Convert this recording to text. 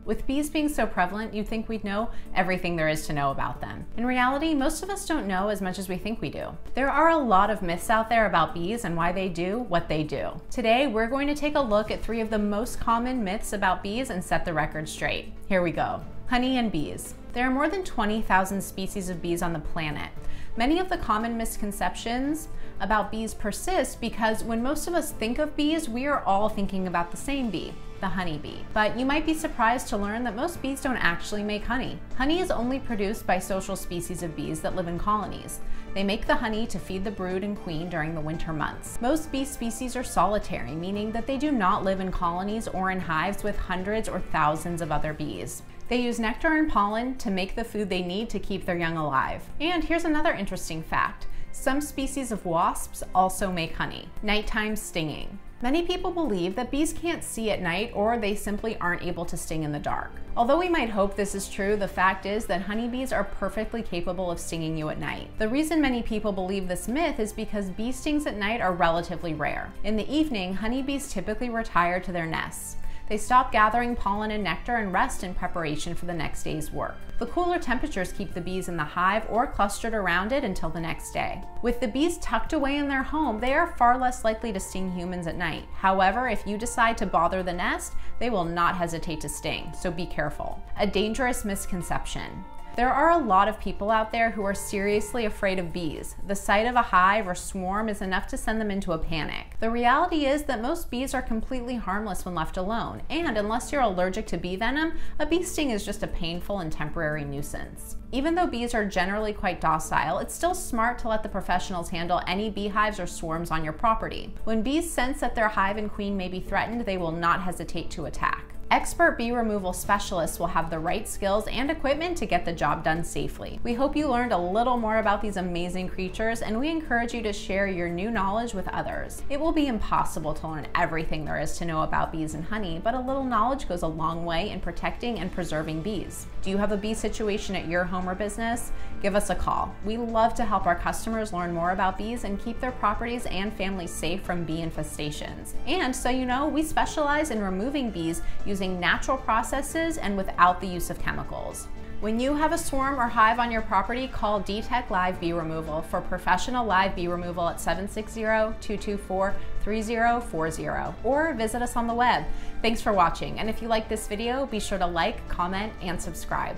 With bees being so prevalent, you'd think we'd know everything there is to know about them. In reality, most of us don't know as much as we think we do. There are a lot of myths out there about bees and why they do what they do. Today, we're going to take a look at 3 of the most common myths about bees and set the record straight. Here we go. Honey and bees. There are more than 20,000 species of bees on the planet. Many of the common misconceptions about bees persist because when most of us think of bees, we are all thinking about the same bee, the honeybee. But you might be surprised to learn that most bees don't actually make honey. Honey is only produced by social species of bees that live in colonies. They make the honey to feed the brood and queen during the winter months. Most bee species are solitary, meaning that they do not live in colonies or in hives with hundreds or thousands of other bees. They use nectar and pollen to make the food they need to keep their young alive. And here's another interesting fact. Some species of wasps also make honey. Nighttime stinging. Many people believe that bees can't see at night or they simply aren't able to sting in the dark. Although we might hope this is true, the fact is that honeybees are perfectly capable of stinging you at night. The reason many people believe this myth is because bee stings at night are relatively rare. In the evening, honeybees typically retire to their nests. They stop gathering pollen and nectar and rest in preparation for the next day's work. The cooler temperatures keep the bees in the hive or clustered around it until the next day. With the bees tucked away in their home, they are far less likely to sting humans at night. However, if you decide to bother the nest, they will not hesitate to sting, so be careful. A dangerous misconception. There are a lot of people out there who are seriously afraid of bees. The sight of a hive or swarm is enough to send them into a panic. The reality is that most bees are completely harmless when left alone, and unless you're allergic to bee venom, a bee sting is just a painful and temporary nuisance. Even though bees are generally quite docile, it's still smart to let the professionals handle any beehives or swarms on your property. When bees sense that their hive and queen may be threatened, they will not hesitate to attack. Expert bee removal specialists will have the right skills and equipment to get the job done safely. We hope you learned a little more about these amazing creatures, and we encourage you to share your new knowledge with others. It will be impossible to learn everything there is to know about bees and honey, but a little knowledge goes a long way in protecting and preserving bees. Do you have a bee situation at your home or business? Give us a call. We love to help our customers learn more about bees and keep their properties and families safe from bee infestations. And so you know, we specialize in removing bees using natural processes and without the use of chemicals. When you have a swarm or hive on your property, call D-Tek Live Bee Removal for professional live bee removal at 760-224-3040 or visit us on the web. Thanks for watching, and if you like this video, be sure to like, comment, and subscribe.